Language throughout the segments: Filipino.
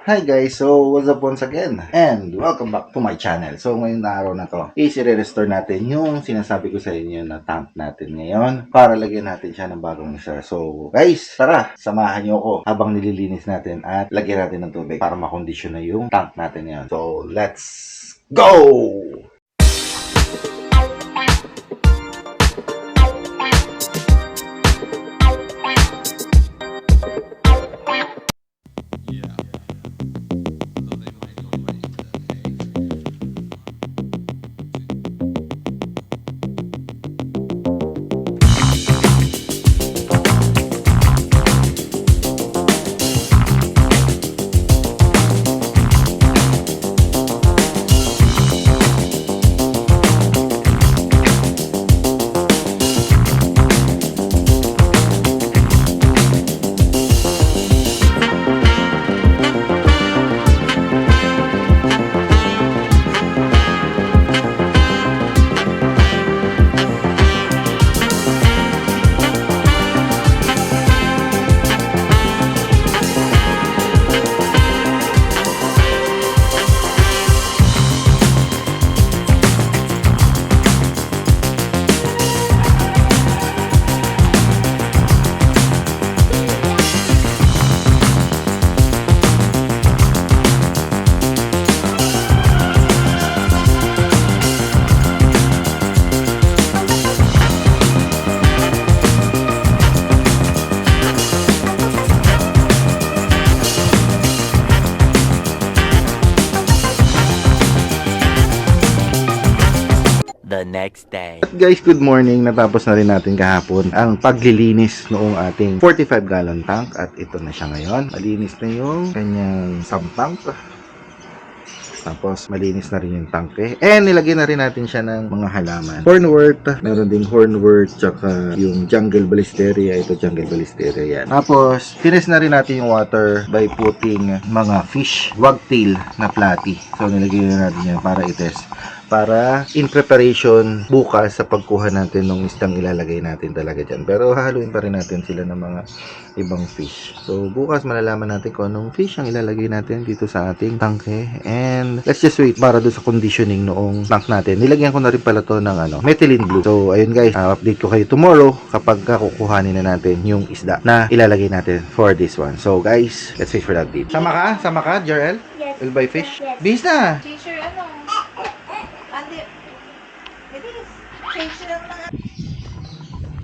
Hi guys, so what's up once again and welcome back to my channel. So ngayong araw na to, i-restore natin yung sinasabi ko sa inyo na tank natin ngayon para lagyan natin siya ng bagong isa. So guys, tara, samahan niyo ako habang nililinis natin at lagyan natin ng tubig para makondisyon na yung tank natin ngayon. So let's go! The next day. At guys, good morning. Natapos na rin natin kahapon ang paglilinis noong ating 45 gallon tank at ito na siya ngayon. Malinis na yung kanyang sump-tank. Tapos malinis na rin yung tangke. And nilagyan na rin natin siya ng mga halaman. Hornwort, meron ding hornwort, tsaka yung jungle ballisteria. Ito jungle ballisteria yan. Tapos, finish na rin natin yung water by putting mga fish wagtail na platy. So nilagyan na natin yan para i-test. Para in preparation bukas sa pagkuha natin ng isdang ilalagay natin talaga dyan. Pero hahaluin pa rin natin sila ng mga ibang fish. So bukas malalaman natin kung anong fish ang ilalagay natin dito sa ating tangke. And let's just wait para doon sa conditioning noong tank natin. Nilagyan ko na rin pala to ng methylene blue. So ayun guys, update ko kayo tomorrow kapag kukuhanin na natin yung isda na ilalagay natin for this one. So guys, let's wait for that update. Sama ka? Sama ka, Jarel? Yes. Will buy fish? Yes. Bis na! Teacher, ano? Andi. Bilis. Teacher lang na.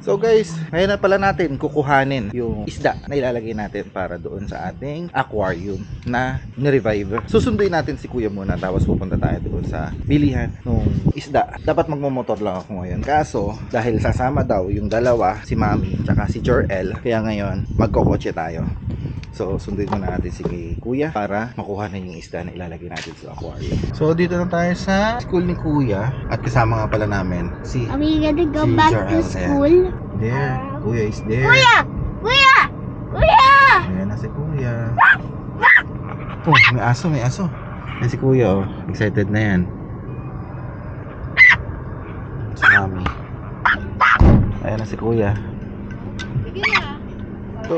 So guys, ngayon na pala natin kukuhanin yung isda na ilalagay natin para doon sa ating aquarium na ni-revive. Susunduin natin si kuya muna tapos pupunta tayo doon sa bilihan ng isda. Dapat magmumotor lang ako ngayon. Kaso, dahil sasama daw yung dalawa, si Mami tsaka si Jorel, kaya ngayon magkokotse tayo. So, sunduin muna natin si kuya para makuha na yung isda na ilalagay natin sa aquarium. So, dito na tayo sa school ni kuya at kasama nga pala namin si Are we gonna go Si back Jarel, to school? There, kuya is there. Kuya! Kuya! Kuya! Ayan na si kuya. Oh, may aso, may aso. Ayan si kuya, oh. Excited na yan. Si mami. Ayan na si kuya. Sige na. So,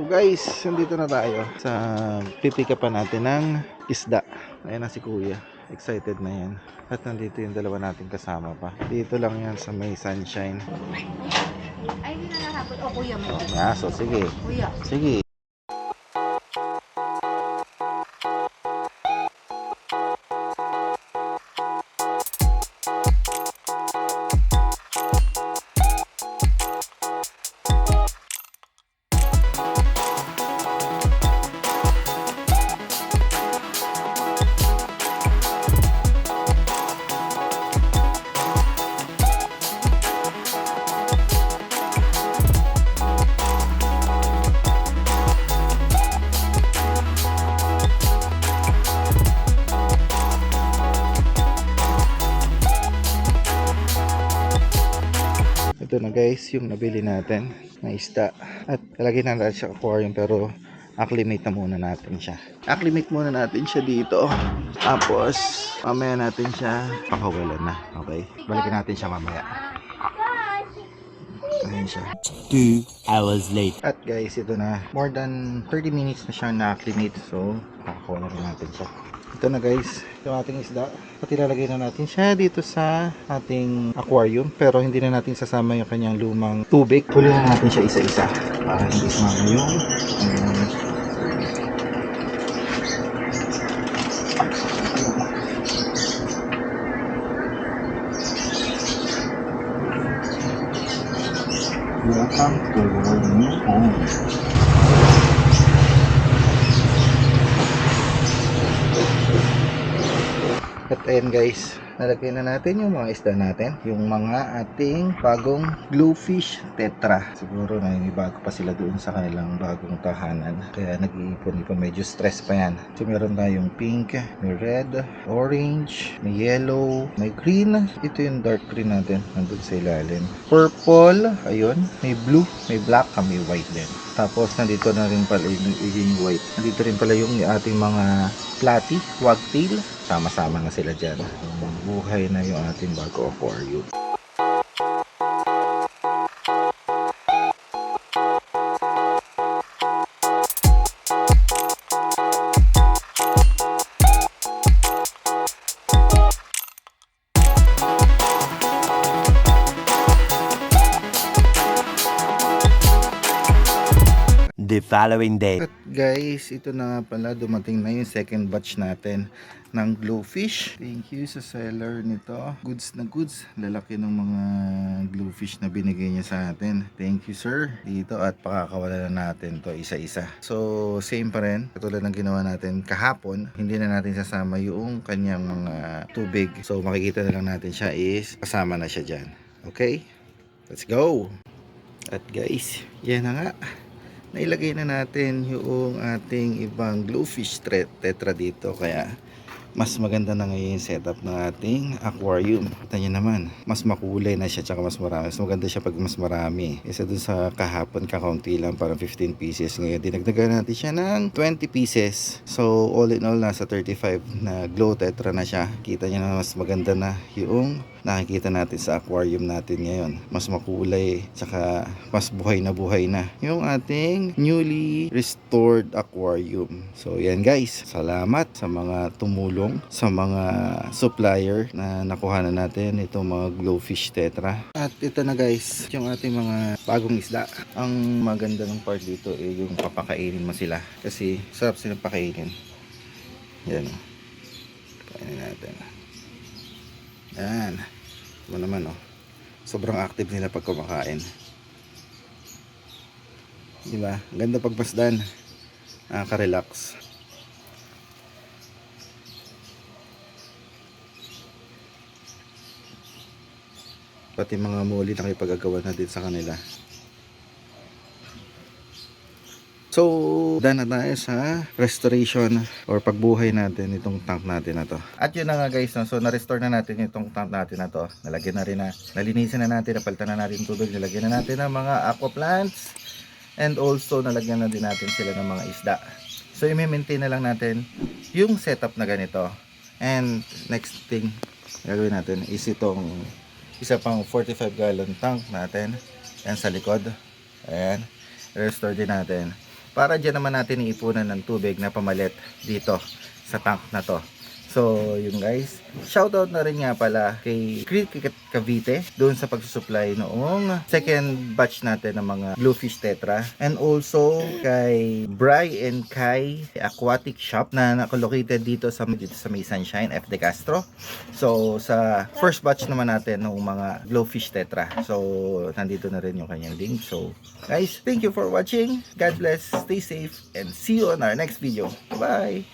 guys, nandito na tayo sa pipick up natin ng isda. Ayan na si kuya. Excited na yan. At nandito yung dalawa nating kasama pa. Dito lang yan sa may sunshine. Ay, hindi na nahabol. Oh, kuya mo. May aso, sige. Kuya. Sige. Ito na guys, yung nabili natin na isda. At lalagyan na natin siya aquarium pero acclimate na muna natin siya. Acclimate muna natin siya dito. Tapos, mamaya natin siya pakawalan na. Okay? Balikan natin siya mamaya. Ayan siya. 2 hours later. At guys, ito na. More than 30 minutes na siya na-acclimate. So, makakuha na rin natin siya. Ito na guys, yung ating isda. At ilalagay na natin siya dito sa ating aquarium. Pero hindi na natin sasama yung kanyang lumang tubig. Huli na natin siya isa-isa para hindi sumama yung welcome to your new home. At ayan guys, nalagay na natin yung mga isda natin, yung mga ating bagong Bluefish Tetra. Siguro na bago pa sila doon sa kanilang bagong tahanan, kaya nag-iipon-ipon, medyo stress pa yan. So meron tayong pink, may red, orange, may yellow, may green. Ito yung dark green natin, nandun sa ilalim. Purple, ayun, may blue, may black, may white din. Tapos nandito na rin pala yung white. Nandito rin pala yung ating mga platy, wagtail. Sama-sama na sila dyan. Buhay na yung ating bago aquarium. The following day. At guys, ito na nga pala, dumating na yung second batch natin ng Glowfish. Thank you sa seller nito. Goods na goods. Lalaki ng mga Glowfish na binigay niya sa atin. Thank you sir. Dito at pakakawala na natin to isa-isa. So same pa rin. Katulad ng ginawa natin kahapon, hindi na natin sasama yung kanyang mga tubig. So makikita na lang natin siya is kasama na siya dyan. Okay? Let's go! At guys, yan na nga. Nailagay na natin yung ating ibang Glowfish Tetra dito, kaya mas maganda na ngayon yung setup ng ating aquarium. Kita nyo naman, mas makulay na siya, tsaka mas marami. Mas maganda siya pag mas marami. Isa dun sa kahapon, kakaunti lang, parang 15 pieces. Ngayon, dinagdagan natin siya ng 20 pieces. So, all in all, nasa 35 na Glow Tetra na siya. Kita nyo na mas maganda na yung nakikita natin sa aquarium natin ngayon. Mas makulay, tsaka mas buhay na yung ating newly restored aquarium. So yan guys, salamat sa mga tumulong, sa mga supplier na nakuha na natin itong mga Glowfish Tetra. At ito na guys, yung ating mga bagong isda. Ang maganda ng part dito yung papakainin mo sila, kasi sarap silang pakainin. Yan, kainin natin. Yan. Ito naman sobrang active nila pag kumakain. Diba? Ganda pagpasdan. Nakaka-relax. Pati mga muli nakipag-agawan na din sa kanila. So, done na tayo sa restoration or pagbuhay natin itong tank natin na to. At yun na nga guys, so na-restore na natin itong tank natin na to. Nalagyan na rin nalinisin na natin, napalitan na natin tubig, nalagyan na natin ng mga aqua plants, and also nalagyan na din natin sila ng mga isda. So, i-maintain na lang natin yung setup na ganito. And next thing gagawin natin is itong isa pang 45 gallon tank natin. Yan sa likod. Ayan. Restore din natin. Para dyan naman natin iipunan ng tubig na pamalit dito sa tank na to. So, yun guys. Shoutout na rin nga pala kay Creek Cavite doon sa pagsusupply noong second batch natin ng mga Bluefish Tetra. And also kay Bry and Kai Aquatic Shop na nakalocated dito sa May Sunshine, F. De Castro. So, sa first batch naman natin ng mga Bluefish Tetra. So, nandito na rin yung kanyang link. So, guys, thank you for watching. God bless, stay safe, and see you on our next video. Bye!